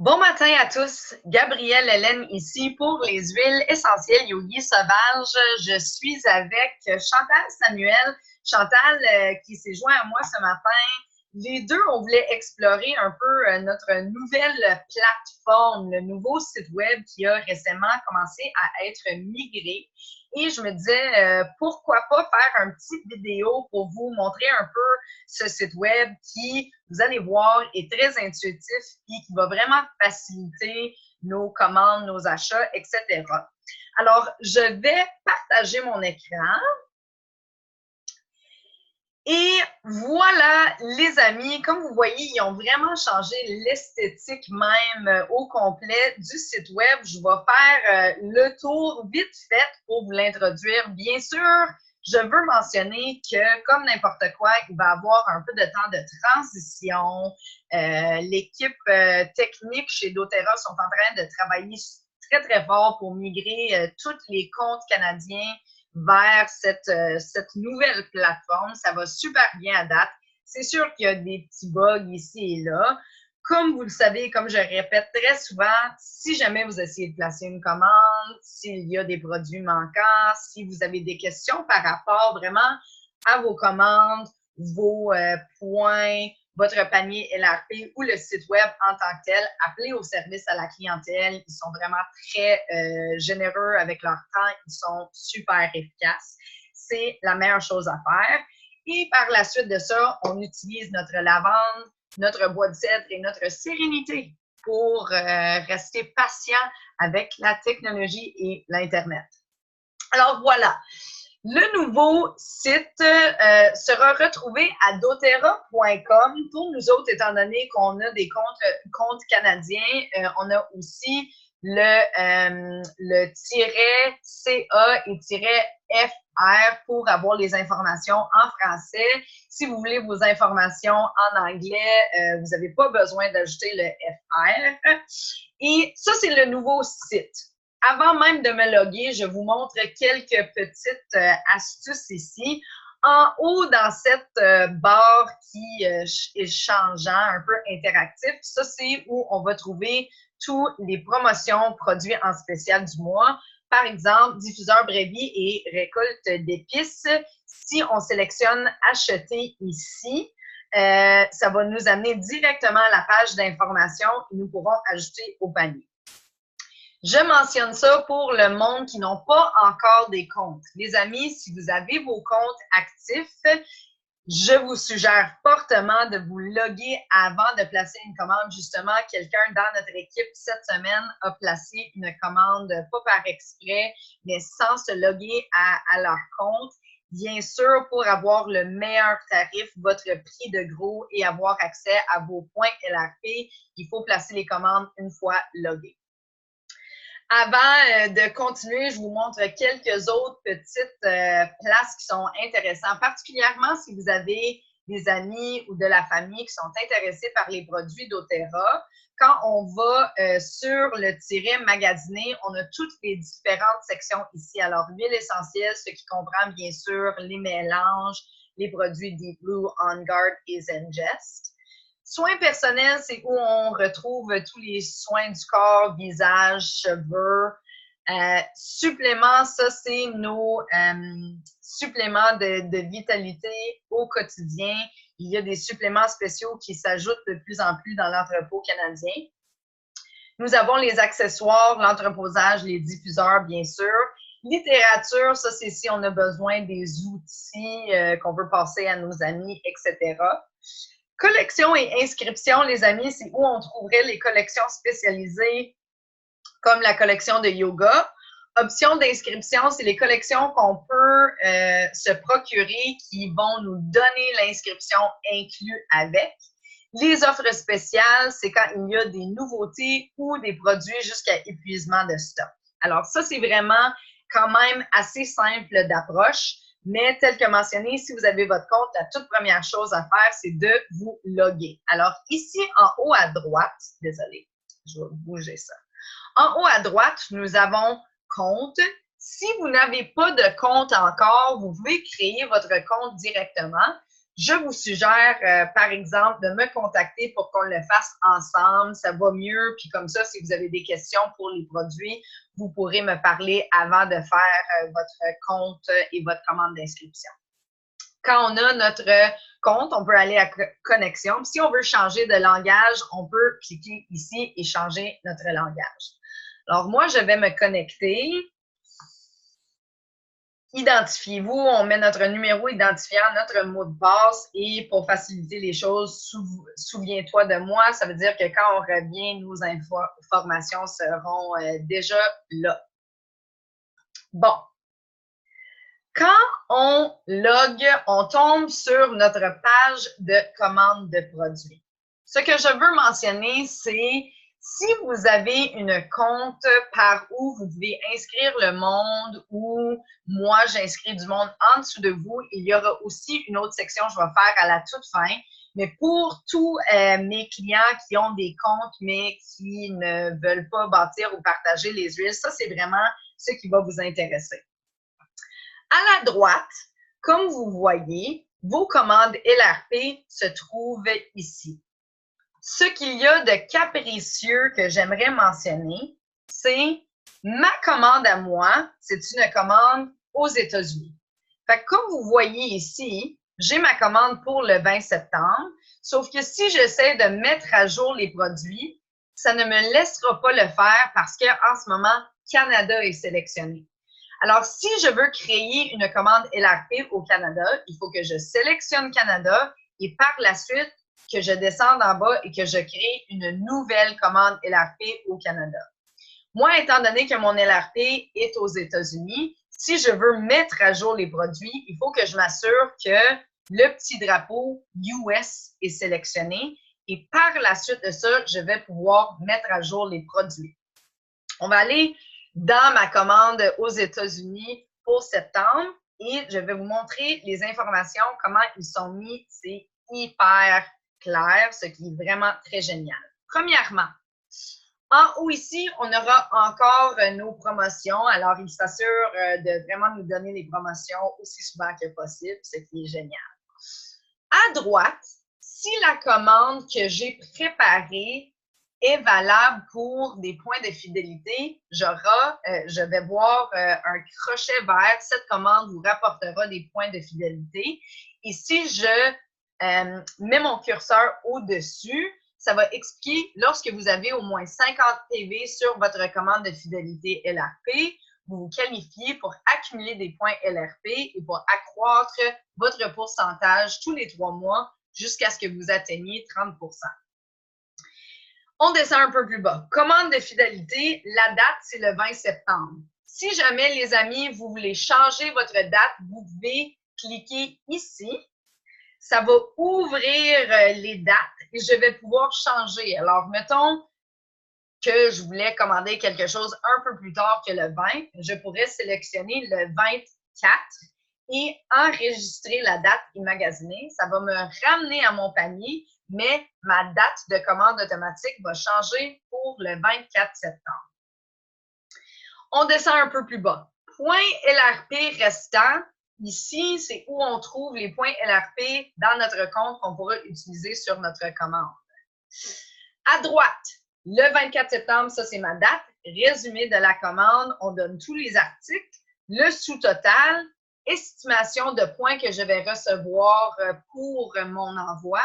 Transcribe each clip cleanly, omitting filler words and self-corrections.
Bon matin à tous, Gabrielle Hélène ici pour les huiles essentielles Yogi Sauvage. Je suis avec Chantal Samuel. Chantal qui s'est joint à moi ce matin. Les deux, on voulait explorer un peu notre nouvelle plateforme, le nouveau site web qui a récemment commencé à être migré. Et je me disais, pourquoi pas faire une petite vidéo pour vous montrer un peu ce site web qui, vous allez voir, est très intuitif et qui va vraiment faciliter nos commandes, nos achats, etc. Alors, je vais partager mon écran. Et voilà, les amis, comme vous voyez, ils ont vraiment changé l'esthétique même au complet du site web. Je vais faire le tour vite fait pour vous l'introduire. Bien sûr, je veux mentionner que, comme n'importe quoi, il va y avoir un peu de temps de transition. L'équipe technique chez doTERRA sont en train de travailler très, très fort pour migrer tous les comptes canadiens vers cette nouvelle plateforme. Ça va super bien à date. C'est sûr qu'il y a des petits bugs ici et là. Comme vous le savez, comme je répète très souvent, si jamais vous essayez de placer une commande, s'il y a des produits manquants, si vous avez des questions par rapport vraiment à vos commandes, vos points, votre panier LRP ou le site web en tant que tel, appelez au service à la clientèle. Ils sont vraiment très généreux avec leur temps. Ils sont super efficaces. C'est la meilleure chose à faire. Et par la suite de ça, on utilise notre lavande, notre bois de cèdre et notre sérénité pour rester patient avec la technologie et l'Internet. Alors voilà, le nouveau site sera retrouvé à doterra.com. Pour nous autres, étant donné qu'on a des comptes canadiens, on a aussi le -CA et -FR pour avoir les informations en français. Si vous voulez vos informations en anglais, vous n'avez pas besoin d'ajouter le FR. Et ça, c'est le nouveau site. Avant même de me loguer, je vous montre quelques petites astuces ici. En haut, dans cette barre qui est changeant, un peu interactif, ça, c'est où on va trouver toutes les promotions produits en spécial du mois. Par exemple, diffuseur brebis et récolte d'épices. Si on sélectionne acheter ici, ça va nous amener directement à la page d'information et nous pourrons ajouter au panier. Je mentionne ça pour le monde qui n'ont pas encore des comptes. Les amis, si vous avez vos comptes actifs, je vous suggère fortement de vous loguer avant de placer une commande. Justement, quelqu'un dans notre équipe cette semaine a placé une commande, pas par exprès, mais sans se loguer à leur compte. Bien sûr, pour avoir le meilleur tarif, votre prix de gros et avoir accès à vos points LRP, il faut placer les commandes une fois logué. Avant de continuer, je vous montre quelques autres petites places qui sont intéressantes, particulièrement si vous avez des amis ou de la famille qui sont intéressés par les produits doTERRA. Quand on va sur le tiret magasiner, on a toutes les différentes sections ici. Alors, huile essentielle, ce qui comprend bien sûr les mélanges, les produits Deep Blue, On Guard et Zengest. Soins personnels, c'est où on retrouve tous les soins du corps, visage, cheveux. Suppléments, ça, c'est nos suppléments de vitalité au quotidien. Il y a des suppléments spéciaux qui s'ajoutent de plus en plus dans l'entrepôt canadien. Nous avons les accessoires, l'entreposage, les diffuseurs, bien sûr. Littérature, ça, c'est si on a besoin des outils qu'on veut passer à nos amis, etc. Collections et inscriptions, les amis, c'est où on trouverait les collections spécialisées comme la collection de yoga. Options d'inscription, c'est les collections qu'on peut se procurer qui vont nous donner l'inscription inclus avec. Les offres spéciales, c'est quand il y a des nouveautés ou des produits jusqu'à épuisement de stock. Alors ça, c'est vraiment quand même assez simple d'approche. Mais tel que mentionné, si vous avez votre compte, la toute première chose à faire, c'est de vous loguer. Alors ici, en haut à droite, désolé, je vais bouger ça. En haut à droite, nous avons compte. Si vous n'avez pas de compte encore, vous pouvez créer votre compte directement. je vous suggère, par exemple, de me contacter pour qu'on le fasse ensemble. Ça va mieux. Puis comme ça, si vous avez des questions pour les produits, vous pourrez me parler avant de faire votre compte et votre commande d'inscription. Quand on a notre compte, on peut aller à connexion. Puis si on veut changer de langage, on peut cliquer ici et changer notre langage. Alors moi, je vais me connecter. Identifiez-vous, on met notre numéro identifiant, notre mot de passe et pour faciliter les choses, souviens-toi de moi, ça veut dire que quand on revient, nos informations seront déjà là. Bon. Quand on log, on tombe sur notre page de commande de produits. Ce que je veux mentionner, c'est si vous avez une compte par où vous pouvez inscrire le monde ou moi, j'inscris du monde en dessous de vous, il y aura aussi une autre section que je vais faire à la toute fin. Mais pour tous mes clients qui ont des comptes mais qui ne veulent pas bâtir ou partager les huiles, ça, c'est vraiment ce qui va vous intéresser. À la droite, comme vous voyez, vos commandes LRP se trouvent ici. Ce qu'il y a de capricieux que j'aimerais mentionner, c'est ma commande à moi, c'est une commande aux États-Unis. Fait que comme vous voyez ici, j'ai ma commande pour le 20 septembre, sauf que si j'essaie de mettre à jour les produits, ça ne me laissera pas le faire parce qu'en ce moment, Canada est sélectionné. Alors, si je veux créer une commande LRP au Canada, il faut que je sélectionne Canada et par la suite, que je descende en bas et que je crée une nouvelle commande LRP au Canada. Moi, étant donné que mon LRP est aux États-Unis, si je veux mettre à jour les produits, il faut que je m'assure que le petit drapeau US est sélectionné et par la suite de ça, je vais pouvoir mettre à jour les produits. On va aller dans ma commande aux États-Unis pour septembre et je vais vous montrer les informations, comment ils sont mis. C'est hyper clair, ce qui est vraiment très génial. Premièrement, en haut ici, on aura encore nos promotions. Alors, il s'assure de vraiment nous donner les promotions aussi souvent que possible, ce qui est génial. À droite, si la commande que j'ai préparée est valable pour des points de fidélité, je vais voir un crochet vert. Cette commande vous rapportera des points de fidélité. Et si je mets mon curseur au-dessus, ça va expliquer lorsque vous avez au moins 50 PV sur votre commande de fidélité LRP, vous vous qualifiez pour accumuler des points LRP et pour accroître votre pourcentage tous les 3 mois jusqu'à ce que vous atteigniez 30 %. On descend un peu plus bas. Commande de fidélité, la date, c'est le 20 septembre. Si jamais, les amis, vous voulez changer votre date, vous pouvez cliquer ici. Ça va ouvrir les dates et je vais pouvoir changer. Alors, mettons que je voulais commander quelque chose un peu plus tard que le 20, je pourrais sélectionner le 24 et enregistrer la date et magasiner. Ça va me ramener à mon panier, mais ma date de commande automatique va changer pour le 24 septembre. On descend un peu plus bas. Point LRP restant. Ici, c'est où on trouve les points LRP dans notre compte qu'on pourra utiliser sur notre commande. À droite, le 24 septembre, ça c'est ma date. Résumé de la commande, on donne tous les articles, le sous-total, estimation de points que je vais recevoir pour mon envoi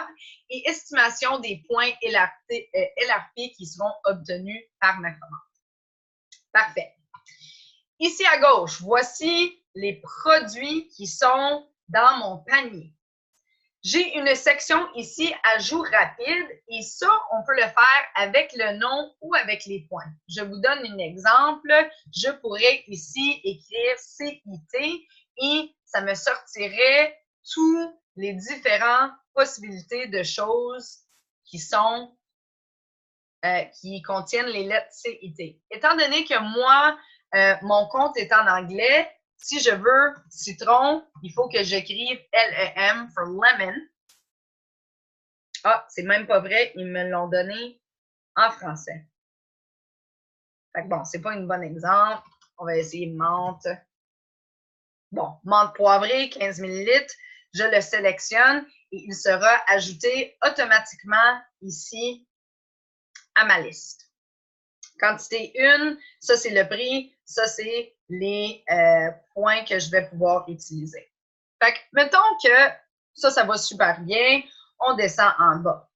et estimation des points LRP qui seront obtenus par ma commande. Parfait. Ici à gauche, voici les produits qui sont dans mon panier. J'ai une section ici, ajout rapide, et ça, on peut le faire avec le nom ou avec les points. Je vous donne un exemple. Je pourrais ici écrire CIT et ça me sortirait toutes les différentes possibilités de choses qui contiennent les lettres CIT. Étant donné que moi, mon compte est en anglais, si je veux citron, il faut que j'écrive LEM for lemon. Ah, c'est même pas vrai, ils me l'ont donné en français. Fait que bon, c'est pas un bon exemple. On va essayer menthe. Bon, menthe poivrée, 15 ml. Je le sélectionne et il sera ajouté automatiquement ici à ma liste. Quantité 1, ça c'est le prix, ça c'est les points que je vais pouvoir utiliser. Fait que, mettons que ça va super bien, on descend en bas.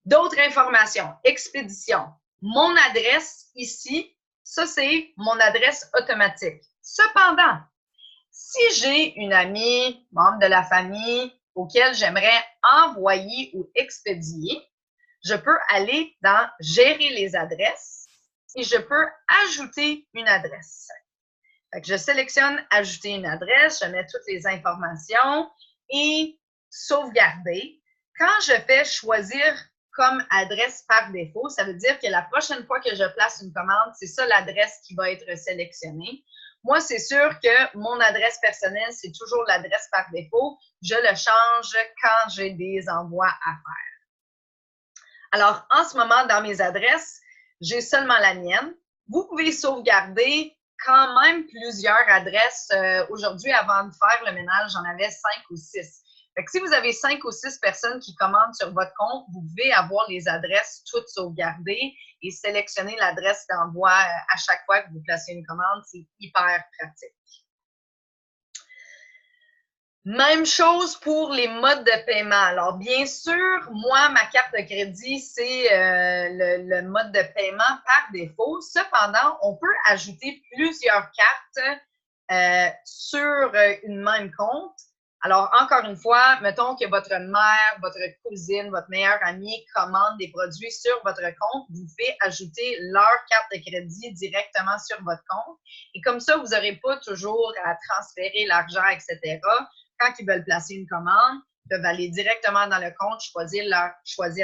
D'autres informations, expédition. Mon adresse ici, ça c'est mon adresse automatique. Cependant, si j'ai une amie, membre de la famille, auquel j'aimerais envoyer ou expédier, je peux aller dans « Gérer les adresses » et je peux ajouter une adresse. Fait que je sélectionne « Ajouter une adresse », je mets toutes les informations et « Sauvegarder ». Quand je fais « Choisir comme adresse par défaut », ça veut dire que la prochaine fois que je place une commande, c'est ça l'adresse qui va être sélectionnée. Moi, c'est sûr que mon adresse personnelle, c'est toujours l'adresse par défaut. Je le change quand j'ai des envois à faire. Alors, en ce moment, dans mes adresses, j'ai seulement la mienne. Vous pouvez sauvegarder quand même plusieurs adresses. Aujourd'hui, avant de faire le ménage, j'en avais 5 ou 6. Fait que si vous avez 5 ou 6 personnes qui commandent sur votre compte, vous pouvez avoir les adresses toutes sauvegardées et sélectionner l'adresse d'envoi à chaque fois que vous placez une commande. C'est hyper pratique. Même chose pour les modes de paiement. Alors, bien sûr, moi, ma carte de crédit, c'est le mode de paiement par défaut. Cependant, on peut ajouter plusieurs cartes sur une même compte. Alors, encore une fois, mettons que votre mère, votre cousine, votre meilleure amie commande des produits sur votre compte, vous pouvez ajouter leur carte de crédit directement sur votre compte. Et comme ça, vous n'aurez pas toujours à transférer l'argent, etc. Quand ils veulent placer une commande, ils peuvent aller directement dans le compte, choisir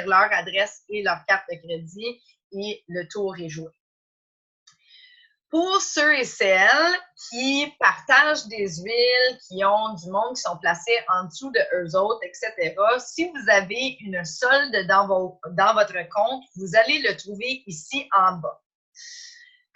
leur adresse et leur carte de crédit et le tour est joué. Pour ceux et celles qui partagent des huiles, qui ont du monde qui sont placés en dessous de eux autres, etc., si vous avez une solde dans votre compte, vous allez le trouver ici en bas.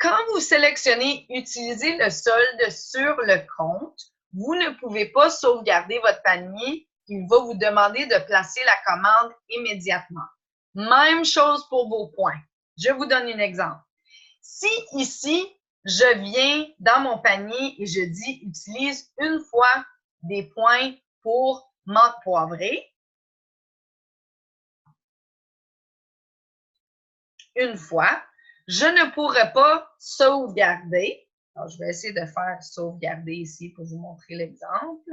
Quand vous sélectionnez « Utiliser le solde sur le compte », vous ne pouvez pas sauvegarder votre panier. Il va vous demander de placer la commande immédiatement. Même chose pour vos points. Je vous donne un exemple. Si ici, je viens dans mon panier et je dis « Utilise une fois des points pour menthe poivrée », une fois, je ne pourrais pas sauvegarder. Alors, je vais essayer de faire sauvegarder ici pour vous montrer l'exemple.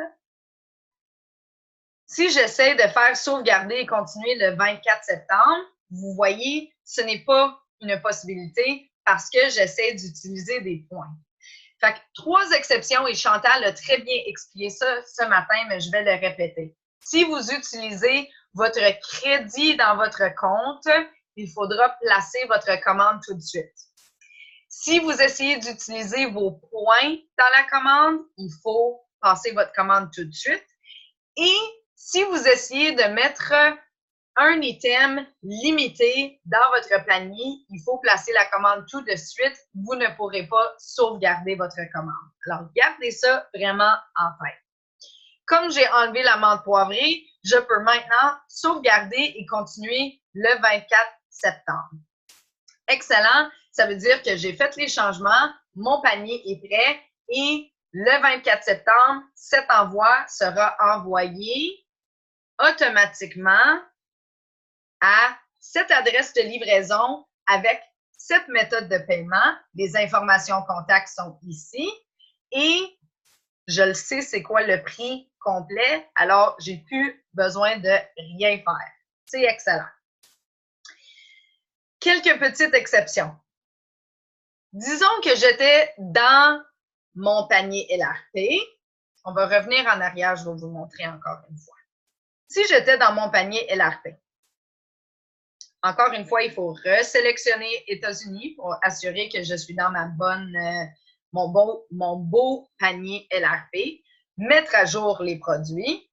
Si j'essaie de faire sauvegarder et continuer le 24 septembre, vous voyez, ce n'est pas une possibilité parce que j'essaie d'utiliser des points. Fait que 3 exceptions, et Chantal a très bien expliqué ça ce matin, mais je vais le répéter. Si vous utilisez votre crédit dans votre compte, il faudra placer votre commande tout de suite. Si vous essayez d'utiliser vos points dans la commande, il faut passer votre commande tout de suite. Et si vous essayez de mettre un item limité dans votre panier, il faut placer la commande tout de suite. Vous ne pourrez pas sauvegarder votre commande. Alors, gardez ça vraiment en tête. Comme j'ai enlevé la menthe poivrée, je peux maintenant sauvegarder et continuer le 24 septembre. Excellent, ça veut dire que j'ai fait les changements, mon panier est prêt et le 24 septembre, cet envoi sera envoyé automatiquement à cette adresse de livraison avec cette méthode de paiement. Les informations contacts sont ici et je le sais c'est quoi le prix complet, alors j'ai plus besoin de rien faire. C'est excellent. Quelques petites exceptions. Disons que j'étais dans mon panier LRP. On va revenir en arrière, je vais vous montrer encore une fois. Si j'étais dans mon panier LRP, encore une fois, il faut resélectionner États-Unis pour assurer que je suis dans mon beau panier LRP, mettre à jour les produits.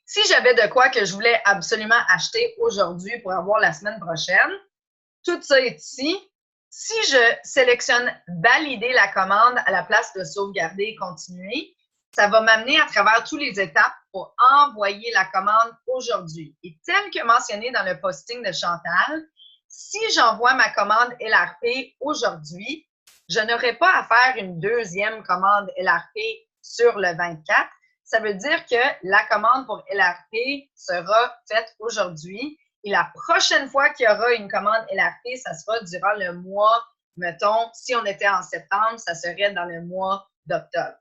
Si j'avais de quoi que je voulais absolument acheter aujourd'hui pour avoir la semaine prochaine, tout ça est ici. Si je sélectionne « Valider la commande » à la place de « Sauvegarder et continuer », ça va m'amener à travers toutes les étapes pour envoyer la commande aujourd'hui. Et tel que mentionné dans le posting de Chantal, si j'envoie ma commande LRP aujourd'hui, je n'aurai pas à faire une deuxième commande LRP sur le 24. Ça veut dire que la commande pour LRP sera faite aujourd'hui. Et la prochaine fois qu'il y aura une commande LRP, ça sera durant le mois, mettons, si on était en septembre, ça serait dans le mois d'octobre.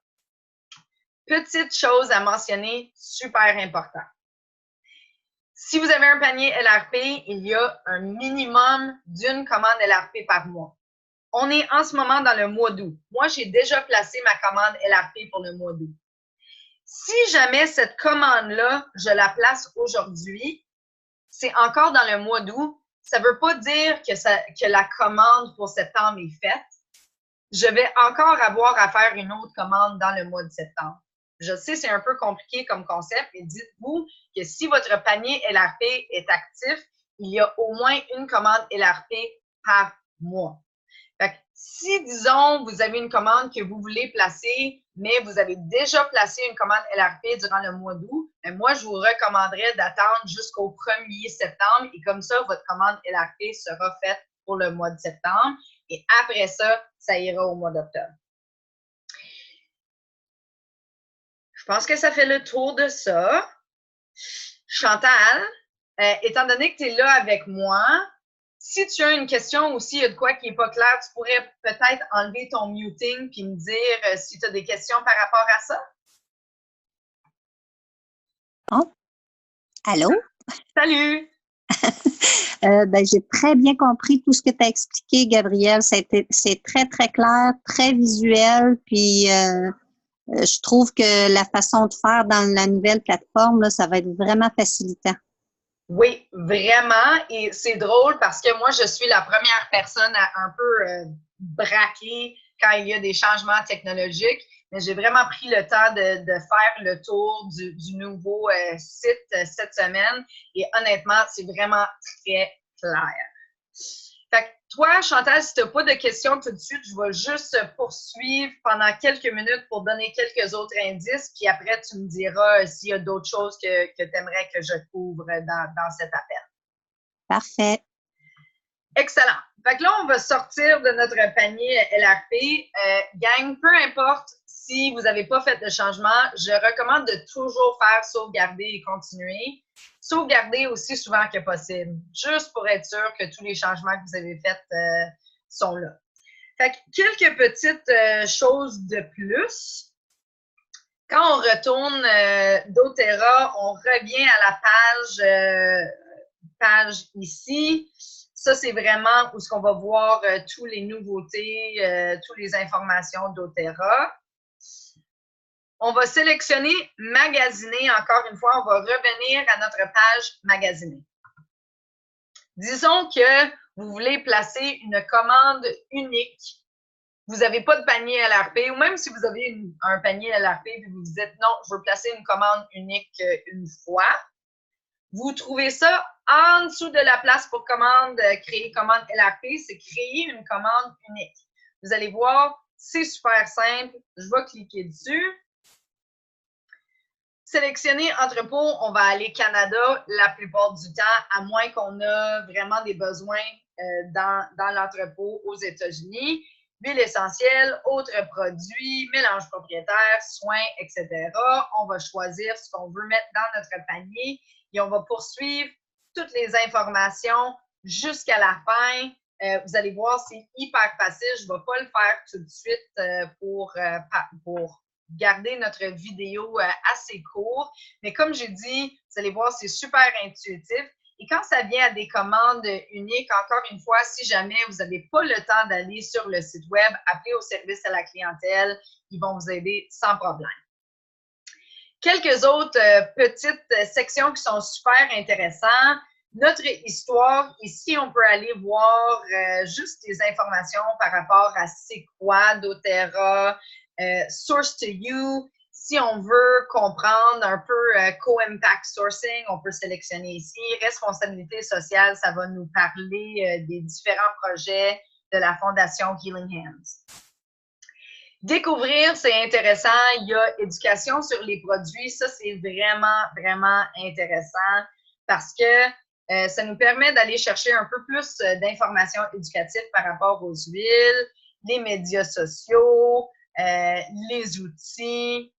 Petite chose à mentionner, super important. Si vous avez un panier LRP, il y a un minimum d'une commande LRP par mois. On est en ce moment dans le mois d'août. Moi, j'ai déjà placé ma commande LRP pour le mois d'août. Si jamais cette commande-là, je la place aujourd'hui, c'est encore dans le mois d'août, ça ne veut pas dire que la commande pour septembre est faite. Je vais encore avoir à faire une autre commande dans le mois de septembre. Je sais, c'est un peu compliqué comme concept, mais dites-vous que si votre panier LRP est actif, il y a au moins une commande LRP par mois. Fait que si, disons, vous avez une commande que vous voulez placer, mais vous avez déjà placé une commande LRP durant le mois d'août, moi, je vous recommanderais d'attendre jusqu'au 1er septembre et comme ça, votre commande LRP sera faite pour le mois de septembre et après ça, ça ira au mois d'octobre. Je pense que ça fait le tour de ça. Chantal, étant donné que tu es là avec moi, si tu as une question ou s'il y a de quoi qui n'est pas clair, tu pourrais peut-être enlever ton muting puis me dire si tu as des questions par rapport à ça. Oh, allô? Salut! J'ai très bien compris tout ce que tu as expliqué, Gabrielle. C'est très, très clair, très visuel. Puis, je trouve que la façon de faire dans la nouvelle plateforme, là, ça va être vraiment facilitant. Oui, vraiment. Et c'est drôle parce que moi, je suis la première personne à un peu braquer quand il y a des changements technologiques. Mais j'ai vraiment pris le temps de faire le tour du nouveau site cette semaine. Et honnêtement, c'est vraiment très clair. Fait que toi, Chantal, si tu n'as pas de questions tout de suite, je vais juste poursuivre pendant quelques minutes pour donner quelques autres indices. Puis après, tu me diras s'il y a d'autres choses que tu aimerais que je couvre dans cet appel. Parfait. Excellent. Fait que là, on va sortir de notre panier LRP. Gang, peu importe si vous n'avez pas fait de changement, je recommande de toujours faire sauvegarder et continuer. Sauvegarder aussi souvent que possible, juste pour être sûr que tous les changements que vous avez faits sont là. Fait que quelques petites choses de plus. Quand on retourne doTERRA, on revient à la page ici. Ça, c'est vraiment où on va voir toutes les nouveautés, toutes les informations doTERRA. On va sélectionner Magasiner. Encore une fois, on va revenir à notre page Magasiner. Disons que vous voulez placer une commande unique. Vous n'avez pas de panier LRP, ou même si vous avez un panier LRP et vous vous dites non, je veux placer une commande unique une fois. Vous trouvez ça en dessous de la place pour commande, créer commande LRP, c'est créer une commande unique. Vous allez voir, c'est super simple. Je vais cliquer dessus. Sélectionner entrepôt, on va aller Canada la plupart du temps, à moins qu'on a vraiment des besoins dans l'entrepôt aux États-Unis. Huile essentielle, autres produits, mélange propriétaire, soins, etc. On va choisir ce qu'on veut mettre dans notre panier et on va poursuivre toutes les informations jusqu'à la fin. Vous allez voir, c'est hyper facile. Je ne vais pas le faire tout de suite pour garder notre vidéo assez court. Mais comme j'ai dit, vous allez voir, c'est super intuitif. Et quand ça vient à des commandes uniques, encore une fois, si jamais vous n'avez pas le temps d'aller sur le site web, appelez au service à la clientèle. Ils vont vous aider sans problème. Quelques autres petites sections qui sont super intéressantes. Notre histoire, ici, on peut aller voir juste des informations par rapport à c'est quoi doTERRA, Source to You. Si on veut comprendre un peu co-impact sourcing, on peut sélectionner ici. Responsabilité sociale, ça va nous parler des différents projets de la Fondation Healing Hands. Découvrir, c'est intéressant. Il y a éducation sur les produits. Ça, c'est vraiment, vraiment intéressant parce que ça nous permet d'aller chercher un peu plus d'informations éducatives par rapport aux huiles, les médias sociaux, les outils.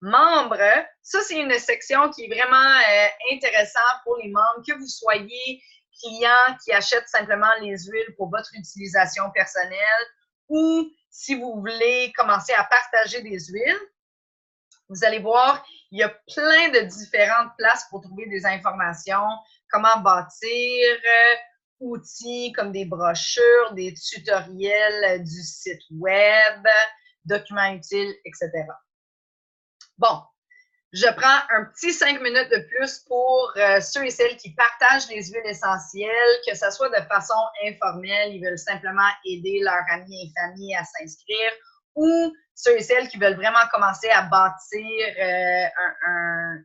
Membres, ça, c'est une section qui est vraiment intéressante pour les membres, que vous soyez client qui achète simplement les huiles pour votre utilisation personnelle ou si vous voulez commencer à partager des huiles. Vous allez voir, il y a plein de différentes places pour trouver des informations, comment bâtir, outils comme des brochures, des tutoriels du site web, documents utiles, etc. Bon, je prends un petit 5 minutes de plus pour ceux et celles qui partagent les huiles essentielles, que ce soit de façon informelle, ils veulent simplement aider leurs amis et familles à s'inscrire, ou ceux et celles qui veulent vraiment commencer à bâtir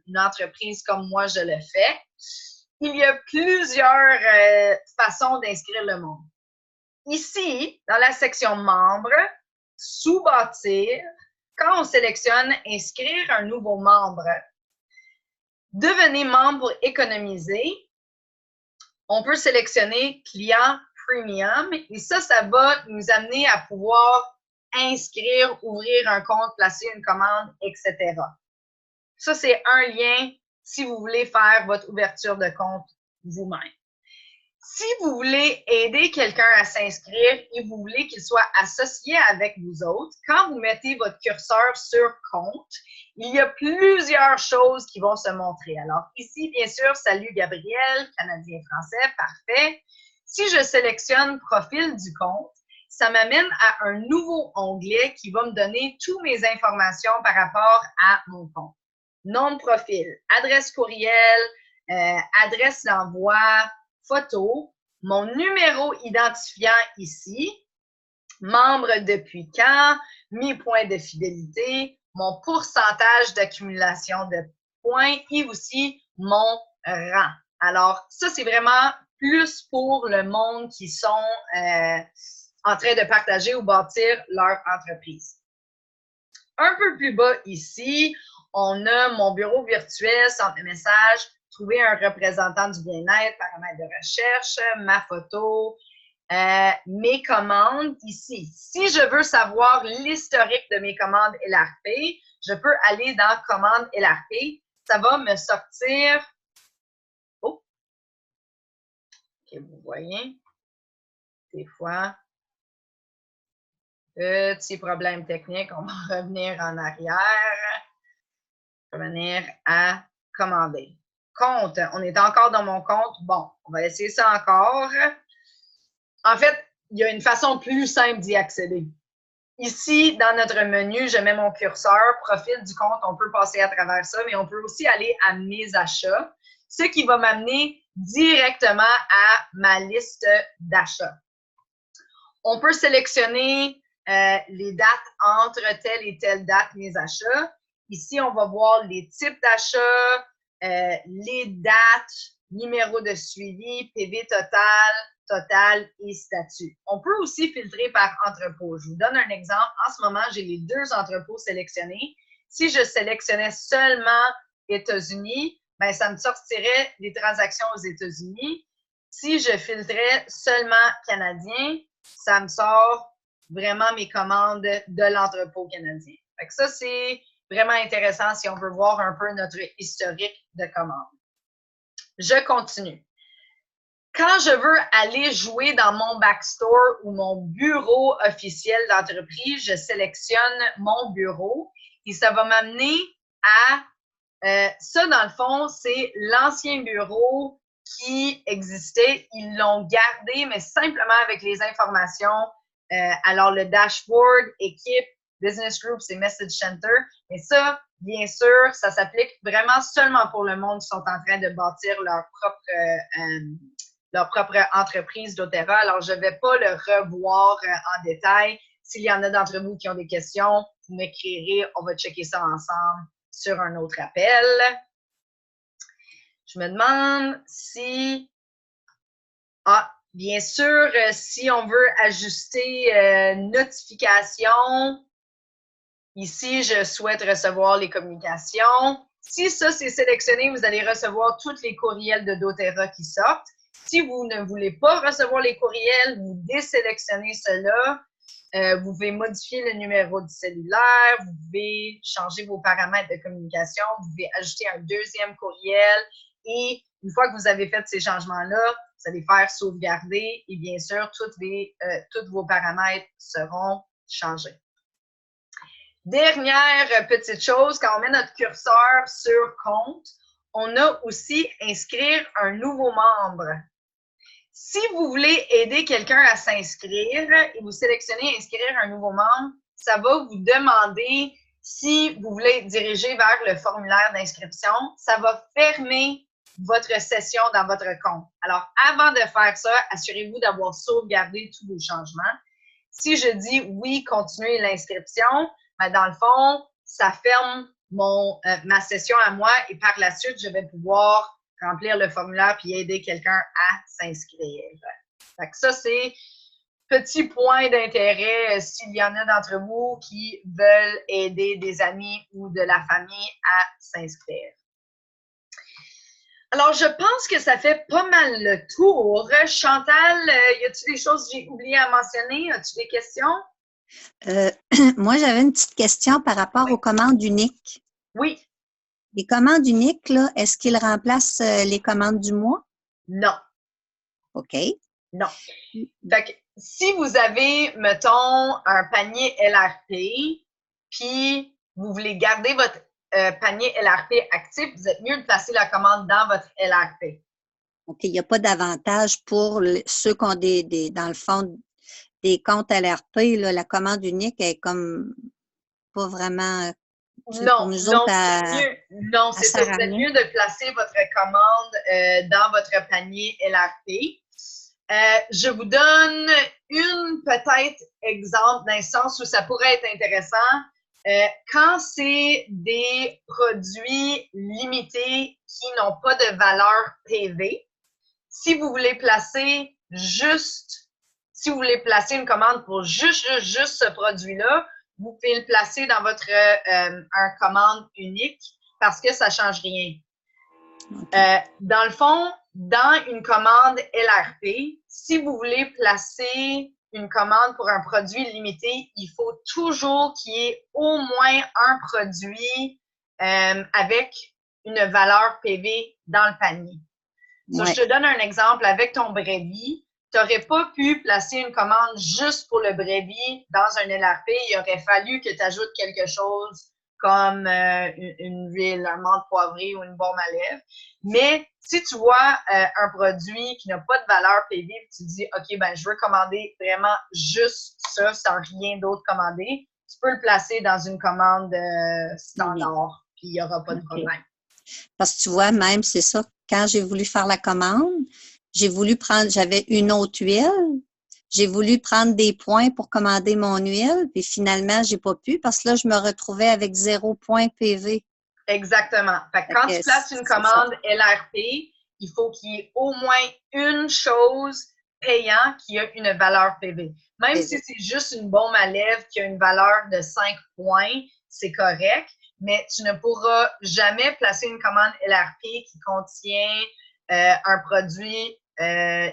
une entreprise comme moi je le fais. Il y a plusieurs façons d'inscrire le monde. Ici, dans la section membres, sous bâtir, quand on sélectionne inscrire un nouveau membre, devenez membre pour économiser, on peut sélectionner client premium et ça va nous amener à pouvoir inscrire, ouvrir un compte, placer une commande, etc. Ça, c'est un lien si vous voulez faire votre ouverture de compte vous-même. Si vous voulez aider quelqu'un à s'inscrire et vous voulez qu'il soit associé avec vous autres, quand vous mettez votre curseur sur compte, il y a plusieurs choses qui vont se montrer. Alors ici, bien sûr, salut Gabriel, Canadien-Français, parfait. Si je sélectionne profil du compte, ça m'amène à un nouveau onglet qui va me donner toutes mes informations par rapport à mon compte. Nom de profil, adresse courriel, adresse d'envoi, photo, mon numéro identifiant ici, membre depuis quand, mes points de fidélité, mon pourcentage d'accumulation de points et aussi mon rang. Alors, ça, c'est vraiment plus pour le monde qui sont en train de partager ou bâtir leur entreprise. Un peu plus bas ici, on a mon bureau virtuel, centre de messages, trouver un représentant du bien-être, paramètres de recherche, ma photo, mes commandes ici. Si je veux savoir l'historique de mes commandes LRP, je peux aller dans commandes LRP. Ça va me sortir. Oh! OK, vous voyez. Des fois, petit problème technique. On va revenir en arrière. Revenir à commander. Compte, on est encore dans mon compte. Bon, on va essayer ça encore. En fait, il y a une façon plus simple d'y accéder. Ici, dans notre menu, je mets mon curseur, profil du compte, on peut passer à travers ça, mais on peut aussi aller à mes achats, ce qui va m'amener directement à ma liste d'achats. On peut sélectionner les dates entre telle et telle date, mes achats. Ici, on va voir les types d'achats, les dates, numéro de suivi, PV total et statut. On peut aussi filtrer par entrepôt. Je vous donne un exemple. En ce moment, j'ai les 2 entrepôts sélectionnés. Si je sélectionnais seulement États-Unis, ben, ça me sortirait les transactions aux États-Unis. Si je filtrais seulement Canadien, ça me sort vraiment mes commandes de l'entrepôt canadien. Fait que ça, c'est vraiment intéressant si on veut voir un peu notre historique de commandes. Je continue. Quand je veux aller jouer dans mon backstore ou mon bureau officiel d'entreprise, je sélectionne mon bureau et ça va m'amener à ça, dans le fond, c'est l'ancien bureau qui existait. Ils l'ont gardé, mais simplement avec les informations. Alors, le dashboard, équipe, business group, c'est message center. Mais ça, bien sûr, ça s'applique vraiment seulement pour le monde qui sont en train de bâtir leur propre entreprise doTERRA. Alors, je ne vais pas le revoir en détail. S'il y en a d'entre vous qui ont des questions, vous m'écrirez, on va checker ça ensemble sur un autre appel. Je me demande si... Ah, bien sûr, si on veut ajuster notification, Ici, je souhaite recevoir les communications. Si ça, c'est sélectionné, vous allez recevoir tous les courriels de doTERRA qui sortent. Si vous ne voulez pas recevoir les courriels, vous désélectionnez cela. Vous pouvez modifier le numéro du cellulaire, vous pouvez changer vos paramètres de communication, vous pouvez ajouter un deuxième courriel et une fois que vous avez fait ces changements-là, vous allez faire sauvegarder et bien sûr, tous vos paramètres seront changés. Dernière petite chose, quand on met notre curseur sur compte, on a aussi inscrire un nouveau membre. Si vous voulez aider quelqu'un à s'inscrire et vous sélectionnez inscrire un nouveau membre, ça va vous demander si vous voulez diriger vers le formulaire d'inscription. Ça va fermer votre session dans votre compte. Alors, avant de faire ça, assurez-vous d'avoir sauvegardé tous vos changements. Si je dis oui, continuez l'inscription, ben dans le fond, ça ferme ma session à moi et par la suite, je vais pouvoir remplir le formulaire puis aider quelqu'un à s'inscrire. Fait que ça, c'est petit point d'intérêt s'il y en a d'entre vous qui veulent aider des amis ou de la famille à s'inscrire. Alors, je pense que ça fait pas mal le tour. Chantal, y a-t-il des choses que j'ai oublié à mentionner? As-tu des questions? Moi, j'avais une petite question par rapport aux commandes uniques. Oui. Les commandes uniques, là, est-ce qu'ils remplacent les commandes du mois? Non. OK. Non. Fait que si vous avez, mettons, un panier LRP, puis vous voulez garder votre panier LRP actif, vous êtes mieux de placer la commande dans votre LRP. OK. Il n'y a pas d'avantage pour ceux qui ont dans le fond, des comptes LRP, là, la commande unique est comme pas vraiment pour nous autres c'est ça. Vous êtes mieux de placer votre commande dans votre panier LRP. Je vous donne une peut-être exemple d'un sens où ça pourrait être intéressant. Quand c'est des produits limités qui n'ont pas de valeur PV, si vous voulez placer une commande pour juste ce produit-là, vous pouvez le placer dans votre commande unique parce que ça ne change rien. Dans le fond, dans une commande LRP, si vous voulez placer une commande pour un produit limité, il faut toujours qu'il y ait au moins un produit avec une valeur PV dans le panier. So, je te donne un exemple. Avec ton Brévi, tu n'aurais pas pu placer une commande juste pour le Brévi dans un LRP. Il aurait fallu que tu ajoutes quelque chose comme une huile, un menthe poivrée ou une baume à lèvres. Mais si tu vois un produit qui n'a pas de valeur PV, tu te dis, OK, ben je veux commander vraiment juste ça, sans rien d'autre commander, tu peux le placer dans une commande standard, puis il n'y aura pas de problème. Parce que tu vois, même, c'est ça, quand j'ai voulu faire la commande, j'avais une autre huile, j'ai voulu prendre des points pour commander mon huile, puis finalement, j'ai pas pu parce que là, je me retrouvais avec 0 point PV. Exactement. Fait que quand tu places une commande LRP, il faut qu'il y ait au moins une chose payant qui a une valeur PV. Même si c'est juste une baume à lèvres qui a une valeur de 5 points, c'est correct, mais tu ne pourras jamais placer une commande LRP qui contient un produit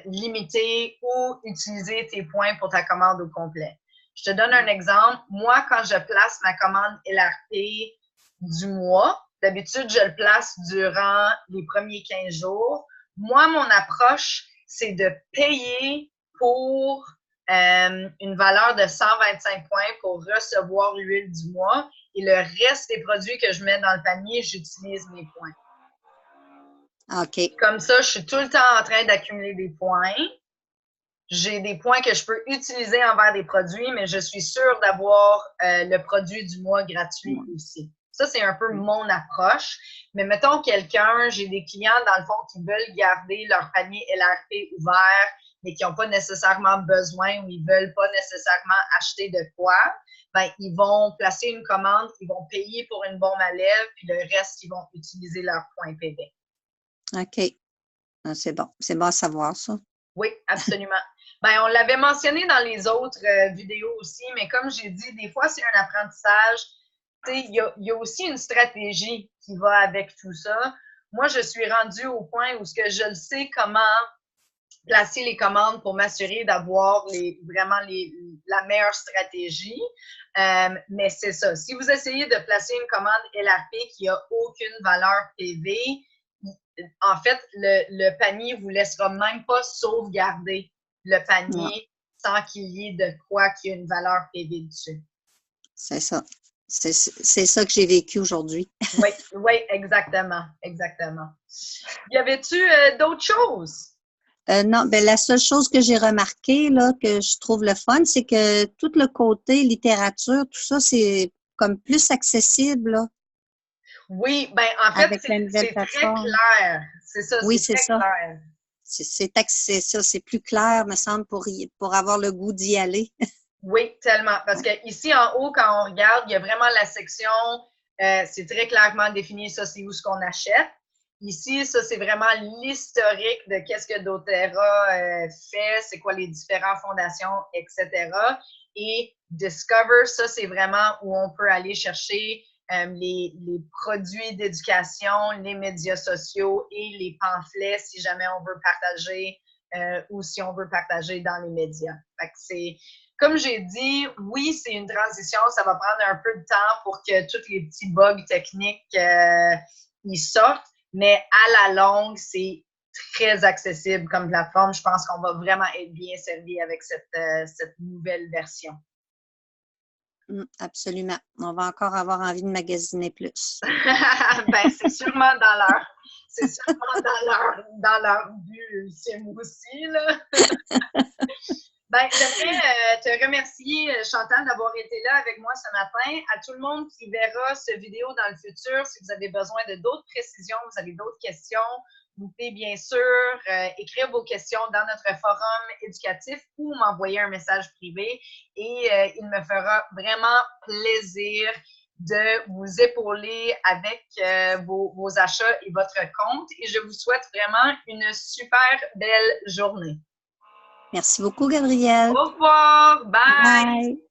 limité ou utiliser tes points pour ta commande au complet. Je te donne un exemple. Moi, quand je place ma commande LRP du mois, d'habitude, je le place durant les premiers 15 jours. Moi, mon approche, c'est de payer pour une valeur de 125 points pour recevoir l'huile du mois et le reste des produits que je mets dans le panier, j'utilise mes points. OK. Comme ça, je suis tout le temps en train d'accumuler des points. J'ai des points que je peux utiliser envers des produits, mais je suis sûre d'avoir le produit du mois gratuit aussi. Ça, c'est un peu mon approche. Mais mettons j'ai des clients, dans le fond, qui veulent garder leur panier LRP ouvert, mais qui n'ont pas nécessairement besoin ou ils ne veulent pas nécessairement acheter de quoi, ben, ils vont placer une commande, ils vont payer pour une baume à lèvres, puis le reste, ils vont utiliser leur point PV. OK. C'est bon. C'est bon à savoir, ça. Oui, absolument. Ben, on l'avait mentionné dans les autres vidéos aussi, mais comme j'ai dit, des fois, c'est un apprentissage. il y a aussi une stratégie qui va avec tout ça. Moi, je suis rendue au point où ce que je le sais comment placer les commandes pour m'assurer d'avoir la meilleure stratégie. Mais c'est ça. Si vous essayez de placer une commande LRP qui n'a aucune valeur PV, en fait, le panier ne vous laissera même pas sauvegarder le panier sans qu'il y ait de quoi qu'il y ait une valeur PV dessus. C'est ça. C'est ça que j'ai vécu aujourd'hui. Oui, oui, exactement. Exactement. Y avait-tu d'autres choses? Non, ben la seule chose que j'ai remarqué, là, que je trouve le fun, c'est que tout le côté littérature, tout ça, c'est comme plus accessible, là. Oui, ben en fait, Avec la nouvelle c'est très plateforme. clair. C'est ça, Oui, c'est c'est très ça. clair. C'est ça, c'est plus clair, me semble, pour avoir le goût d'y aller. Oui, tellement. Parce que ici en haut, quand on regarde, il y a vraiment la section, c'est très clairement défini, ça, c'est où ce qu'on achète. Ici, ça, c'est vraiment l'historique de qu'est-ce que doTERRA fait, c'est quoi les différentes fondations, etc. Et Discover, ça, c'est vraiment où on peut aller chercher les produits d'éducation, les médias sociaux et les pamphlets si jamais on veut partager ou si on veut partager dans les médias. Fait que c'est, comme j'ai dit, oui, c'est une transition, ça va prendre un peu de temps pour que tous les petits bugs techniques y sortent, mais à la longue, c'est très accessible comme plateforme. Je pense qu'on va vraiment être bien servi avec cette nouvelle version. Absolument. On va encore avoir envie de magasiner plus. Ben, c'est sûrement dans leur but ultime aussi, là. Ben, j'aimerais te remercier, Chantal, d'avoir été là avec moi ce matin. À tout le monde qui verra cette vidéo dans le futur, si vous avez besoin de d'autres précisions, vous avez d'autres questions, vous pouvez bien sûr écrire vos questions dans notre forum éducatif ou m'envoyer un message privé et il me fera vraiment plaisir de vous épauler avec vos achats et votre compte. Et je vous souhaite vraiment une super belle journée. Merci beaucoup, Gabrielle. Au revoir. Bye. Bye.